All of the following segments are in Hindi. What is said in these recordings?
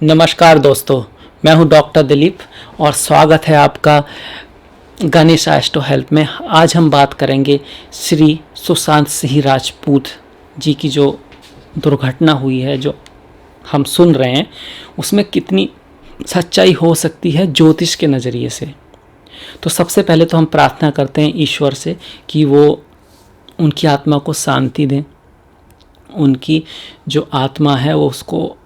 नमस्कार दोस्तों, मैं हूं डॉक्टर दिलीप और स्वागत है आपका गणेश एस्ट्रो हेल्थ में। आज हम बात करेंगे श्री सुशांत सिंह राजपूत जी की जो दुर्घटना हुई है, जो हम सुन रहे हैं, उसमें कितनी सच्चाई हो सकती है ज्योतिष के नज़रिए से। तो सबसे पहले तो हम प्रार्थना करते हैं ईश्वर से कि वो उनकी आत्मा को शांति दें, उनकी जो आत्मा है वो उसको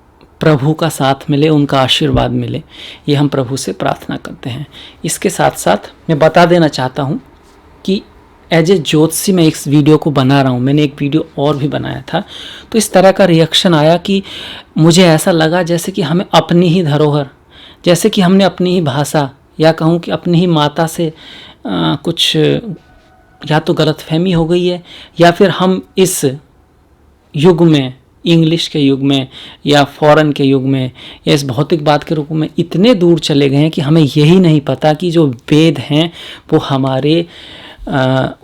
प्रभु का साथ मिले, उनका आशीर्वाद मिले, ये हम प्रभु से प्रार्थना करते हैं। इसके साथ साथ मैं बता देना चाहता हूँ कि एज ए ज्योतिषी मैं इस वीडियो को बना रहा हूँ। मैंने एक वीडियो और भी बनाया था, तो इस तरह का रिएक्शन आया कि मुझे ऐसा लगा जैसे कि हमें अपनी ही धरोहर, जैसे कि हमने अपनी ही भाषा या कहूँ कि अपनी ही माता से कुछ या तो गलतफहमी हो गई है, या फिर हम इस युग में, इंग्लिश के युग में या फॉरेन के युग में या इस भौतिकवाद के रूप में इतने दूर चले गए हैं कि हमें यही नहीं पता कि जो वेद हैं वो हमारे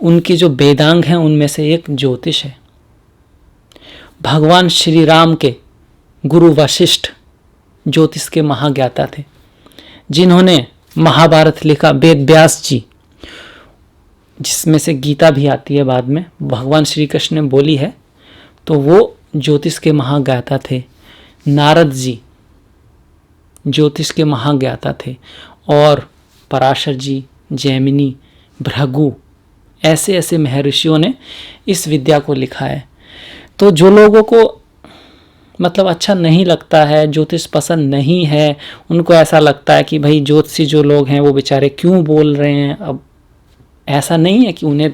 उनके जो वेदांग हैं उनमें से एक ज्योतिष है। भगवान श्री राम के गुरु वशिष्ठ ज्योतिष के महाज्ञाता थे, जिन्होंने महाभारत लिखा। वेद व्यास जी, जिसमें से गीता भी आती है बाद में, भगवान श्री कृष्ण ने बोली है, तो वो ज्योतिष के महाज्ञाता थे। नारद जी ज्योतिष के महाज्ञाता थे, और पराशर जी, जैमिनी, भृगु, ऐसे ऐसे महर्षियों ने इस विद्या को लिखा है। तो जो लोगों को मतलब अच्छा नहीं लगता है, ज्योतिष पसंद नहीं है, उनको ऐसा लगता है कि भाई ज्योतिषी जो लोग हैं वो बेचारे क्यों बोल रहे हैं। अब ऐसा नहीं है कि उन्हें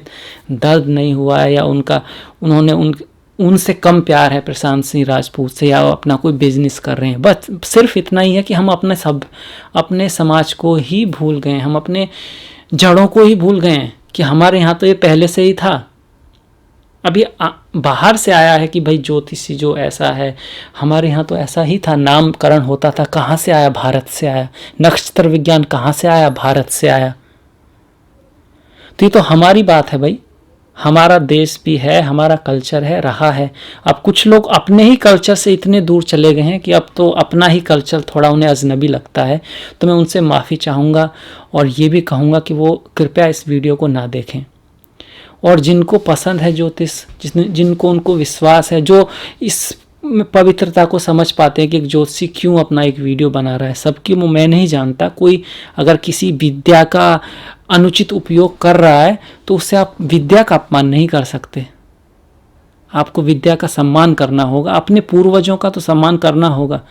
दर्द नहीं हुआ है या उन्होंने उनसे कम प्यार है प्रशांत सिंह राजपूत से, या अपना कोई बिजनेस कर रहे हैं। बस सिर्फ इतना ही है कि हम अपने समाज को ही भूल गए, हम अपने जड़ों को ही भूल गए हैं कि हमारे यहाँ तो ये पहले से ही था। अभी बाहर से आया है कि भाई ज्योतिषी जो ऐसा है, हमारे यहाँ तो ऐसा ही था, नामकरण होता था। कहाँ से आया? भारत से आया। नक्षत्र विज्ञान कहाँ से आया? भारत से आया। तो ये तो हमारी बात है भाई, हमारा देश भी है, हमारा कल्चर है, रहा है। अब कुछ लोग अपने ही कल्चर से इतने दूर चले गए हैं कि अब तो अपना ही कल्चर थोड़ा उन्हें अजनबी लगता है। तो मैं उनसे माफ़ी चाहूँगा और ये भी कहूँगा कि वो कृपया इस वीडियो को ना देखें। और जिनको पसंद है ज्योतिष, जिनको उनको विश्वास है, जो इस पवित्रता को समझ पाते हैं कि एक ज्योतिषी क्यों अपना एक वीडियो बना रहा है, सबकी मैं नहीं जानता। कोई अगर किसी विद्या का अनुचित उपयोग कर रहा है तो उससे आप विद्या का अपमान नहीं कर सकते। आपको विद्या का सम्मान करना होगा, अपने पूर्वजों का तो सम्मान करना होगा।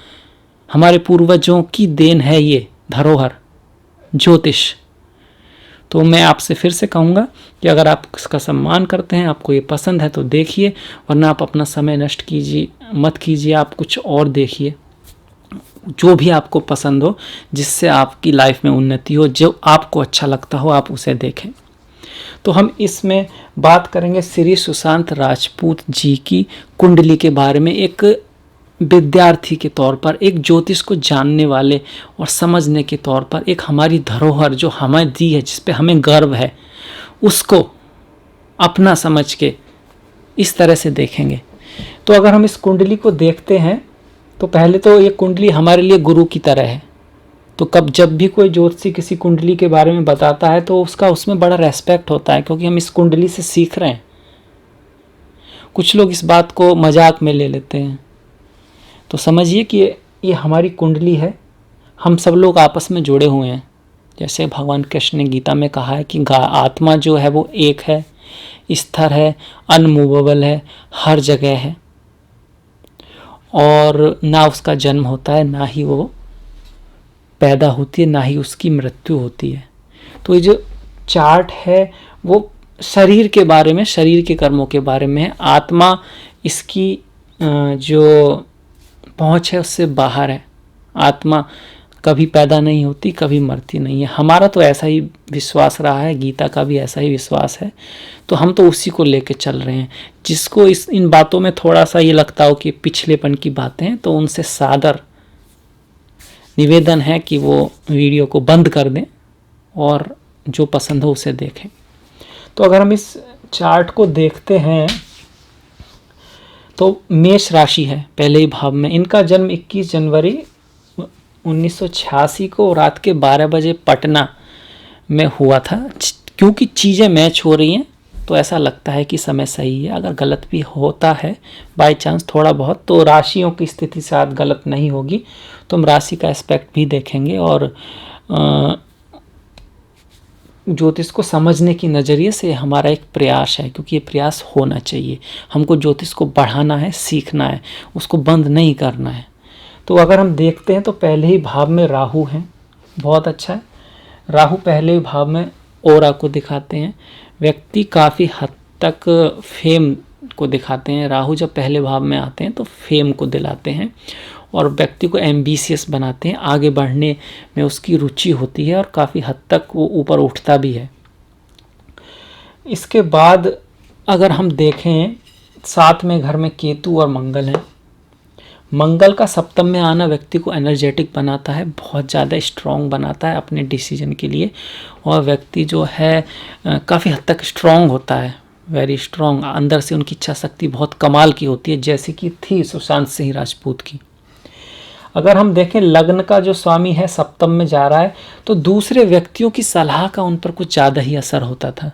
हमारे पूर्वजों की देन है ये धरोहर ज्योतिष। तो मैं आपसे फिर से कहूँगा कि अगर आप इसका सम्मान करते हैं, आपको ये पसंद है तो देखिए, वरना आप अपना समय नष्ट मत कीजिए। आप कुछ और देखिए जो भी आपको पसंद हो, जिससे आपकी लाइफ में उन्नति हो, जो आपको अच्छा लगता हो, आप उसे देखें। तो हम इसमें बात करेंगे श्री सुशांत राजपूत जी की कुंडली के बारे में। एक विद्यार्थी के तौर पर, एक ज्योतिष को जानने वाले और समझने के तौर पर, एक हमारी धरोहर जो हमें दी है, जिस पे हमें गर्व है, उसको अपना समझ के इस तरह से देखेंगे। तो अगर हम इस कुंडली को देखते हैं तो पहले तो ये कुंडली हमारे लिए गुरु की तरह है। तो जब भी कोई ज्योतिषी किसी कुंडली के बारे में बताता है तो उसमें बड़ा रेस्पेक्ट होता है, क्योंकि हम इस कुंडली से सीख रहे हैं। कुछ लोग इस बात को मजाक में ले लेते हैं, तो समझिए कि ये हमारी कुंडली है। हम सब लोग आपस में जुड़े हुए हैं। जैसे भगवान कृष्ण ने गीता में कहा है कि आत्मा जो है वो एक है, स्थिर है, अनमूवेबल है, हर जगह है, और ना उसका जन्म होता है, ना ही वो पैदा होती है, ना ही उसकी मृत्यु होती है। तो ये जो चार्ट है वो शरीर के बारे में, शरीर के कर्मों के बारे में है। आत्मा इसकी जो पहुँच है उससे बाहर है। आत्मा कभी पैदा नहीं होती, कभी मरती नहीं है। हमारा तो ऐसा ही विश्वास रहा है, गीता का भी ऐसा ही विश्वास है। तो हम तो उसी को लेके चल रहे हैं। जिसको इन बातों में थोड़ा सा ये लगता हो कि पिछलेपन की बातें हैं, तो उनसे सादर निवेदन है कि वो वीडियो को बंद कर दें और जो पसंद हो उसे देखें। तो अगर हम इस चार्ट को देखते हैं तो मेष राशि है पहले ही भाव में। इनका जन्म 21 जनवरी 1986 को रात के 12 बजे पटना में हुआ था। क्योंकि चीज़ें मैच हो रही हैं तो ऐसा लगता है कि समय सही है। अगर गलत भी होता है बाय चांस थोड़ा बहुत, तो राशियों की स्थिति शायद गलत नहीं होगी। तो हम राशि का एस्पेक्ट भी देखेंगे और ज्योतिष को समझने की नज़रिए से हमारा एक प्रयास है, क्योंकि ये प्रयास होना चाहिए। हमको ज्योतिष को बढ़ाना है, सीखना है, उसको बंद नहीं करना है। तो अगर हम देखते हैं तो पहले ही भाव में राहु हैं, बहुत अच्छा है। राहु पहले ही भाव में ओरा को दिखाते हैं, व्यक्ति काफ़ी हद तक फेम को दिखाते हैं। राहु जब पहले भाव में आते हैं तो फेम को दिलाते हैं और व्यक्ति को एम्बिशियस बनाते हैं, आगे बढ़ने में उसकी रुचि होती है और काफ़ी हद तक वो ऊपर उठता भी है। इसके बाद अगर हम देखें, साथ में घर में केतु और मंगल हैं। मंगल का सप्तम में आना व्यक्ति को एनर्जेटिक बनाता है, बहुत ज़्यादा स्ट्रॉन्ग बनाता है अपने डिसीजन के लिए, और व्यक्ति जो है काफ़ी हद तक स्ट्रॉन्ग होता है, वेरी स्ट्रॉन्ग। अंदर से उनकी इच्छा शक्ति बहुत कमाल की होती है, जैसे कि थी सुशांत सिंह राजपूत की। अगर हम देखें लग्न का जो स्वामी है सप्तम में जा रहा है, तो दूसरे व्यक्तियों की सलाह का उन पर कुछ ज़्यादा ही असर होता था।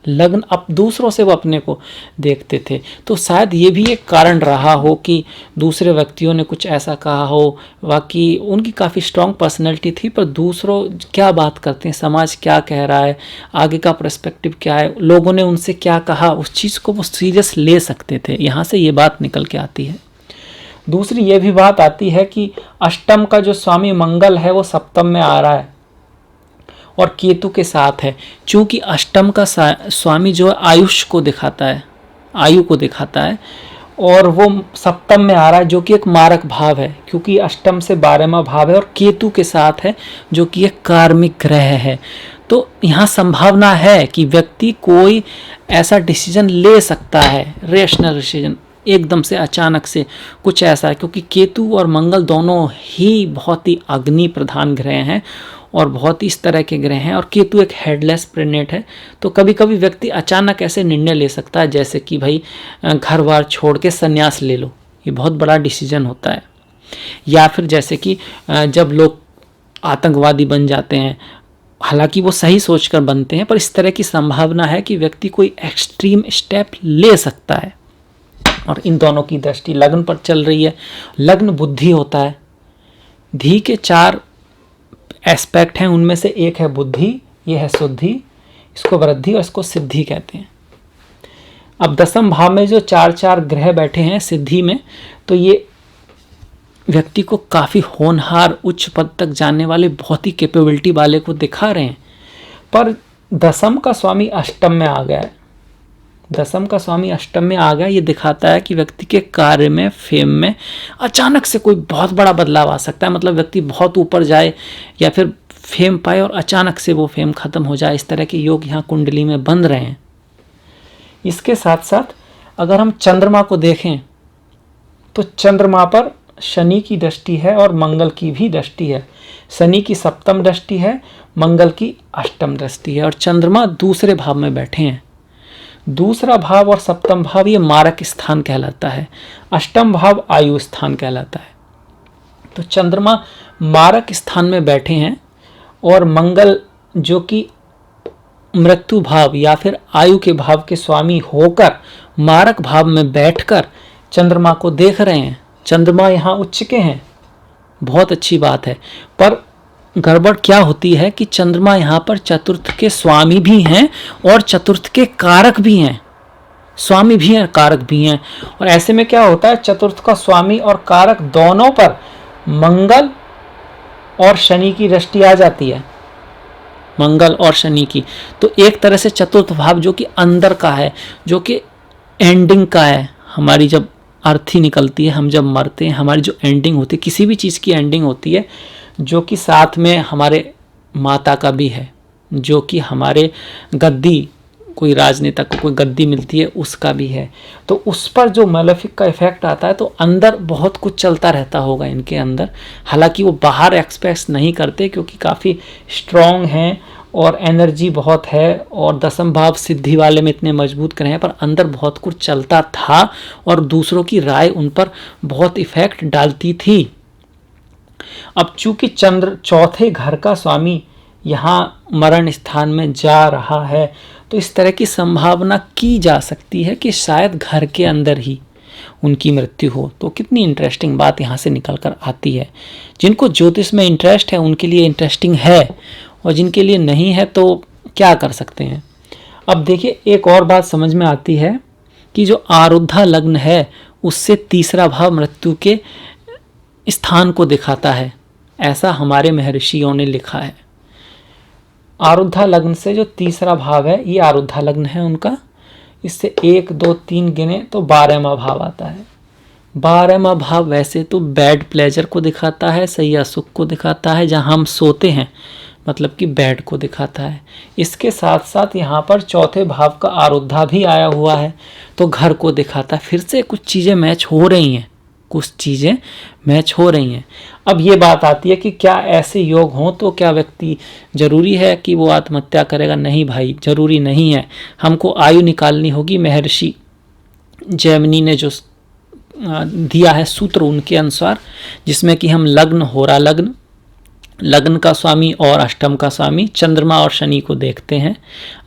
लग्न अब दूसरों से वो अपने को देखते थे, तो शायद ये भी एक कारण रहा हो कि दूसरे व्यक्तियों ने कुछ ऐसा कहा हो। बाकी उनकी काफ़ी स्ट्रॉन्ग पर्सनैलिटी थी, पर दूसरों क्या बात करते हैं, समाज क्या कह रहा है, आगे का पर्सपेक्टिव क्या है, लोगों ने उनसे क्या कहा, उस चीज़ को वो सीरियस ले सकते थे। यहाँ से ये बात निकल के आती है। दूसरी ये भी बात आती है कि अष्टम का जो स्वामी मंगल है वो सप्तम में आ रहा है और केतु के साथ है। चूंकि अष्टम का स्वामी जो है आयुष को दिखाता है, आयु को दिखाता है, और वो सप्तम में आ रहा है जो कि एक मारक भाव है, क्योंकि अष्टम से 12वां भाव है और केतु के साथ है जो कि एक कार्मिक ग्रह है। तो यहाँ संभावना है कि व्यक्ति कोई ऐसा डिसीजन ले सकता है, रेशनल डिसीजन, एकदम से अचानक से कुछ ऐसा, क्योंकि केतु और मंगल दोनों ही बहुत ही अग्नि प्रधान ग्रह हैं और बहुत ही इस तरह के ग्रह हैं, और केतु एक हेडलेस प्लैनेट है। तो कभी कभी व्यक्ति अचानक ऐसे निर्णय ले सकता है, जैसे कि भाई घर बार छोड़ के संन्यास ले लो, ये बहुत बड़ा डिसीजन होता है। या फिर जैसे कि जब लोग आतंकवादी बन जाते हैं, हालांकि वो सही सोचकर बनते हैं, पर इस तरह की संभावना है कि व्यक्ति कोई एक्सट्रीम स्टेप ले सकता है। और इन दोनों की दृष्टि लग्न पर चल रही है। लग्न बुद्धि होता है, धी के 4 एस्पेक्ट हैं, उनमें से एक है बुद्धि, ये है शुद्धि, इसको वृद्धि और इसको सिद्धि कहते हैं। अब 10वें भाव में जो 4 ग्रह बैठे हैं सिद्धि में, तो ये व्यक्ति को काफ़ी होनहार, उच्च पद तक जाने वाले, बहुत ही कैपेबिलिटी वाले को दिखा रहे हैं। पर 10वें का स्वामी अष्टम में आ गया है, 10वें का स्वामी अष्टम में आ गया, ये दिखाता है कि व्यक्ति के कार्य में, फेम में अचानक से कोई बहुत बड़ा बदलाव आ सकता है। मतलब व्यक्ति बहुत ऊपर जाए या फिर फेम पाए और अचानक से वो फेम खत्म हो जाए, इस तरह के योग यहाँ कुंडली में बन रहे हैं। इसके साथ साथ अगर हम चंद्रमा को देखें तो चंद्रमा पर शनि की दृष्टि है और मंगल की भी दृष्टि है। शनि की 7वीं दृष्टि है, मंगल की 8वीं दृष्टि है, और चंद्रमा दूसरे भाव में बैठे हैं। दूसरा भाव और 7वां भाव ये मारक स्थान कहलाता है, 8वां भाव आयु स्थान कहलाता है। तो चंद्रमा मारक स्थान में बैठे हैं और मंगल जो कि मृत्यु भाव या फिर आयु के भाव के स्वामी होकर मारक भाव में बैठकर चंद्रमा को देख रहे हैं। चंद्रमा यहाँ उच्च के हैं, बहुत अच्छी बात है, पर गड़बड़ क्या होती है कि चंद्रमा यहाँ पर चतुर्थ के स्वामी भी हैं और चतुर्थ के कारक भी हैं, स्वामी भी हैं, कारक भी हैं। और ऐसे में क्या होता है, चतुर्थ का स्वामी और कारक दोनों पर मंगल और शनि की दृष्टि आ जाती है, मंगल और शनि की। तो एक तरह से चतुर्थ भाव जो कि अंदर का है, जो कि एंडिंग का है, हमारी जब अर्थी निकलती है, हम जब मरते हैं, हमारी जो एंडिंग होती है, किसी भी चीज़ की एंडिंग होती है, जो कि साथ में हमारे माता का भी है, जो कि हमारे गद्दी, कोई राजनेता को कोई गद्दी मिलती है उसका भी है। तो उस पर जो मेलेफिक का इफेक्ट आता है, तो अंदर बहुत कुछ चलता रहता होगा इनके अंदर। हालांकि वो बाहर एक्सप्रेस नहीं करते क्योंकि काफ़ी स्ट्रॉन्ग हैं और एनर्जी बहुत है, और 10वां भाव सिद्धि वाले में इतने मजबूत ग्रह हैं, पर अंदर बहुत कुछ चलता था और दूसरों की राय उन पर बहुत इफेक्ट डालती थी। अब चूंकि चंद्र चौथे घर का स्वामी यहाँ मरण स्थान में जा रहा है, तो इस तरह की संभावना की जा सकती है कि शायद घर के अंदर ही उनकी मृत्यु हो। तो कितनी इंटरेस्टिंग बात यहाँ से निकल कर आती है। जिनको ज्योतिष में इंटरेस्ट है उनके लिए इंटरेस्टिंग है, और जिनके लिए नहीं है तो क्या कर सकते हैं। अब देखिए, एक और बात समझ में आती है कि जो आरुद्धा लग्न है उससे तीसरा भाव मृत्यु के स्थान को दिखाता है, ऐसा हमारे महर्षियों ने लिखा है। आरुद्धा लग्न से जो तीसरा भाव है, ये आरुद्धा लग्न है उनका, इससे 1 2 3 गिने तो 12वां भाव आता है। 12वां भाव वैसे तो बैड प्लेजर को दिखाता है, सैया सुख को दिखाता है, जहाँ हम सोते हैं, मतलब कि बेड को दिखाता है। इसके साथ साथ यहाँ पर चौथे भाव का आरुद्धा भी आया हुआ है, तो घर को दिखाता है। फिर से कुछ चीज़ें मैच हो रही हैं, कुछ चीज़ें मैच हो रही हैं। अब ये बात आती है कि क्या ऐसे योग हों तो क्या व्यक्ति जरूरी है कि वो आत्महत्या करेगा? नहीं भाई, जरूरी नहीं है। हमको आयु निकालनी होगी। महर्षि जैमिनी ने जो दिया है सूत्र उनके अनुसार, जिसमें कि हम लग्न, होरा लग्न, लग्न का स्वामी और अष्टम का स्वामी, चंद्रमा और शनि को देखते हैं।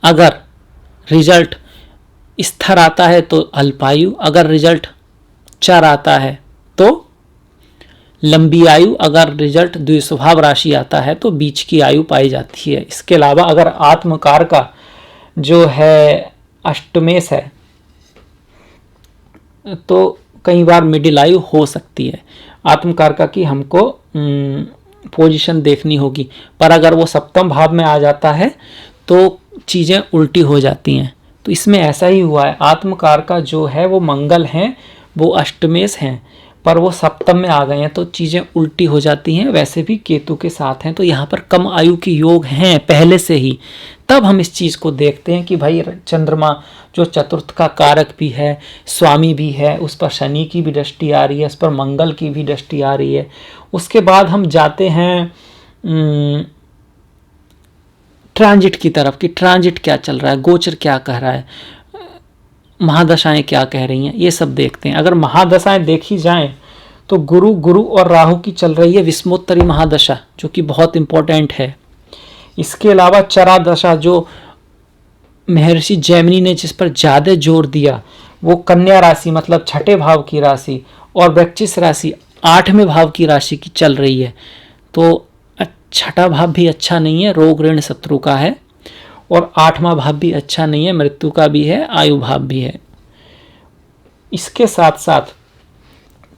अगर रिजल्ट स्थिर आता है तो अल्पायु, अगर रिजल्ट चर आता है तो लंबी आयु, अगर रिजल्ट द्विस्वभाव राशि आता है तो बीच की आयु पाई जाती है। इसके अलावा अगर आत्मकार का जो है अष्टमेश है तो कई बार मिडिल आयु हो सकती है। आत्मकार का की हमको पोजीशन देखनी होगी, पर अगर वो सप्तम भाव में आ जाता है तो चीज़ें उल्टी हो जाती हैं। तो इसमें ऐसा ही हुआ है। आत्मकार का जो है वो मंगल हैं, वो अष्टमेश हैं, पर वो सप्तम में आ गए हैं तो चीज़ें उल्टी हो जाती हैं। वैसे भी केतु के साथ हैं, तो यहाँ पर कम आयु के योग हैं पहले से ही। तब हम इस चीज़ को देखते हैं कि भाई चंद्रमा जो चतुर्थ का कारक भी है, स्वामी भी है, उस पर शनि की भी दृष्टि आ रही है, उस पर मंगल की भी दृष्टि आ रही है। उसके बाद हम जाते हैं ट्रांजिट की तरफ कि ट्रांजिट क्या चल रहा है, गोचर क्या कह रहा है, महादशाएं क्या कह रही हैं, ये सब देखते हैं। अगर महादशाएं देखी जाएं तो गुरु और राहु की चल रही है विषमोत्तरी महादशा, जो कि बहुत इंपॉर्टेंट है। इसके अलावा चरा दशा जो महर्षि जैमिनी ने जिस पर ज़्यादा जोर दिया, वो कन्या राशि मतलब छठे भाव की राशि और वृश्चिक राशि 8वें भाव की राशि की चल रही है। तो छठा भाव भी अच्छा नहीं है, रोग ऋण शत्रु का है, और 8वां भाव भी अच्छा नहीं है, मृत्यु का भी है, आयु भाव भी है। इसके साथ साथ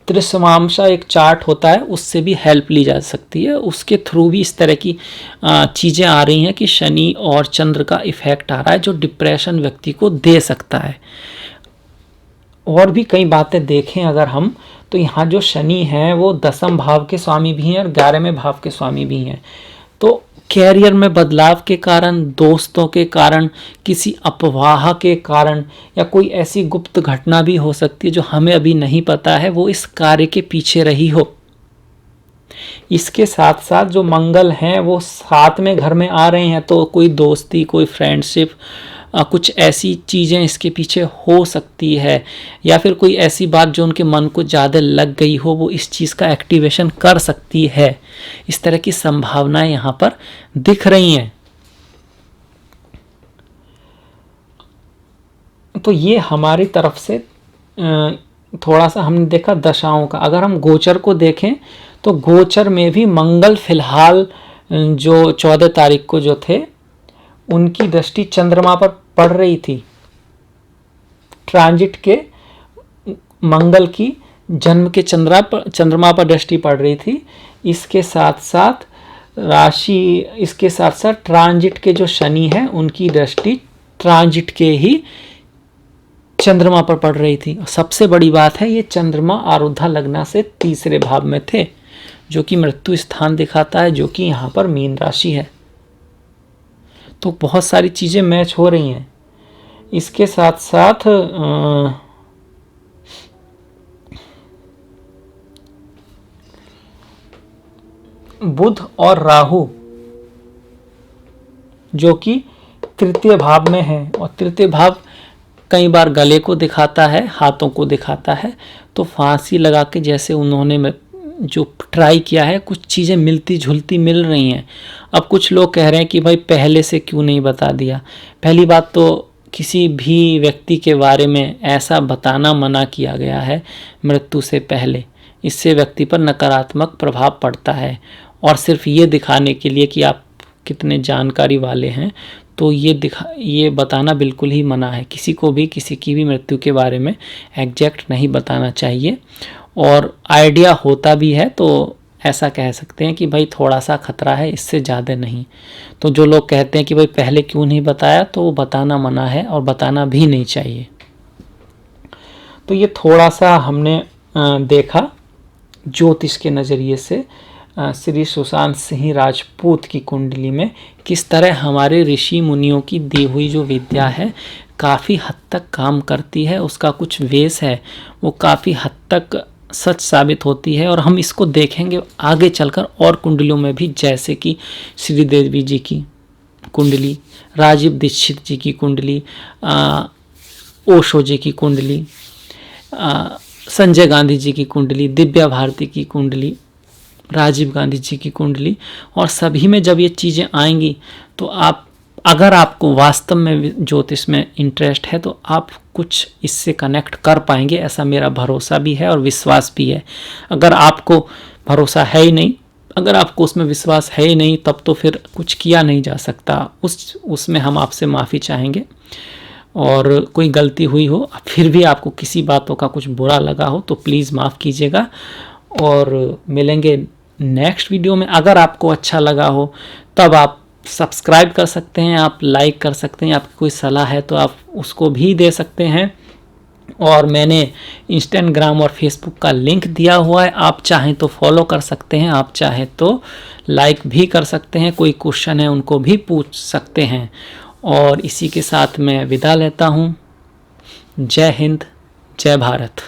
त्रिसमांशा एक चार्ट होता है, उससे भी हेल्प ली जा सकती है। उसके थ्रू भी इस तरह की चीज़ें आ रही हैं कि शनि और चंद्र का इफेक्ट आ रहा है, जो डिप्रेशन व्यक्ति को दे सकता है। और भी कई बातें देखें अगर हम, तो यहाँ जो शनि है वो 10वें भाव के स्वामी भी हैं और 11वें भाव के स्वामी भी हैं। तो कैरियर में बदलाव के कारण, दोस्तों के कारण, किसी अफवाह के कारण, या कोई ऐसी गुप्त घटना भी हो सकती है जो हमें अभी नहीं पता है, वो इस कार्य के पीछे रही हो। इसके साथ साथ जो मंगल हैं वो 7वें घर में आ रहे हैं, तो कोई दोस्ती, कोई फ्रेंडशिप, कुछ ऐसी चीज़ें इसके पीछे हो सकती है, या फिर कोई ऐसी बात जो उनके मन को ज़्यादा लग गई हो, वो इस चीज़ का एक्टिवेशन कर सकती है। इस तरह की संभावनाएं यहाँ पर दिख रही हैं। तो ये हमारी तरफ से थोड़ा सा हमने देखा दशाओं का। अगर हम गोचर को देखें तो गोचर में भी मंगल फिलहाल जो 14 तारीख को जो थे, उनकी दृष्टि चंद्रमा पर पड़ रही थी। ट्रांजिट के मंगल की जन्म के चंद्रमा पर दृष्टि पड़ रही थी। इसके साथ साथ ट्रांजिट के जो शनि हैं उनकी दृष्टि ट्रांजिट के ही चंद्रमा पर पड़ रही थी। सबसे बड़ी बात है, ये चंद्रमा आरुद्धा लग्ना से तीसरे भाव में थे, जो कि मृत्यु स्थान दिखाता है, जो कि यहाँ पर मीन राशि है। तो बहुत सारी चीज़ें मैच हो रही हैं। इसके साथ साथ बुध और राहु जो कि तृतीय भाव में है, और तृतीय भाव कई बार गले को दिखाता है, हाथों को दिखाता है। तो फांसी लगा के जैसे उन्होंने जो ट्राई किया है कुछ चीज़ें मिलती जुलती मिल रही हैं। अब कुछ लोग कह रहे हैं कि भाई पहले से क्यों नहीं बता दिया। पहली बात तो किसी भी व्यक्ति के बारे में ऐसा बताना मना किया गया है मृत्यु से पहले। इससे व्यक्ति पर नकारात्मक प्रभाव पड़ता है और सिर्फ ये दिखाने के लिए कि आप कितने जानकारी वाले हैं, तो ये बताना बिल्कुल ही मना है। किसी को भी किसी की भी मृत्यु के बारे में एग्जैक्ट नहीं बताना चाहिए। और आइडिया होता भी है तो ऐसा कह सकते हैं कि भाई थोड़ा सा खतरा है, इससे ज़्यादा नहीं। तो जो लोग कहते हैं कि भाई पहले क्यों नहीं बताया, तो वो बताना मना है और बताना भी नहीं चाहिए। तो ये थोड़ा सा हमने देखा ज्योतिष के नज़रिए से श्री सुशांत सिंह राजपूत की कुंडली में किस तरह हमारे ऋषि मुनियों की दी हुई जो विद्या है काफ़ी हद तक काम करती है। उसका कुछ वेश है वो काफ़ी हद तक सच साबित होती है। और हम इसको देखेंगे आगे चलकर और कुंडलियों में भी, जैसे कि श्रीदेवी जी की कुंडली, राजीव दीक्षित जी की कुंडली, ओशो जी की कुंडली, संजय गांधी जी की कुंडली, दिव्या भारती की कुंडली, राजीव गांधी जी की कुंडली। और सभी में जब ये चीज़ें आएंगी तो अगर आपको वास्तव में ज्योतिष में इंटरेस्ट है तो आप कुछ इससे कनेक्ट कर पाएंगे, ऐसा मेरा भरोसा भी है और विश्वास भी है। अगर आपको भरोसा है ही नहीं, अगर आपको उसमें विश्वास है ही नहीं, तब तो फिर कुछ किया नहीं जा सकता। उसमें हम आपसे माफ़ी चाहेंगे। और कोई गलती हुई हो, फिर भी आपको किसी बातों का कुछ बुरा लगा हो, तो प्लीज़ माफ़ कीजिएगा। और मिलेंगे नेक्स्ट वीडियो में। अगर आपको अच्छा लगा हो तब आप सब्सक्राइब कर सकते हैं, आप लाइक कर सकते हैं, आपकी कोई सलाह है तो आप उसको भी दे सकते हैं। और मैंने इंस्टाग्राम और फेसबुक का लिंक दिया हुआ है, आप चाहें तो फॉलो कर सकते हैं, आप चाहें तो लाइक भी कर सकते हैं, कोई क्वेश्चन है उनको भी पूछ सकते हैं। और इसी के साथ मैं विदा लेता हूँ। जय हिंद, जय भारत।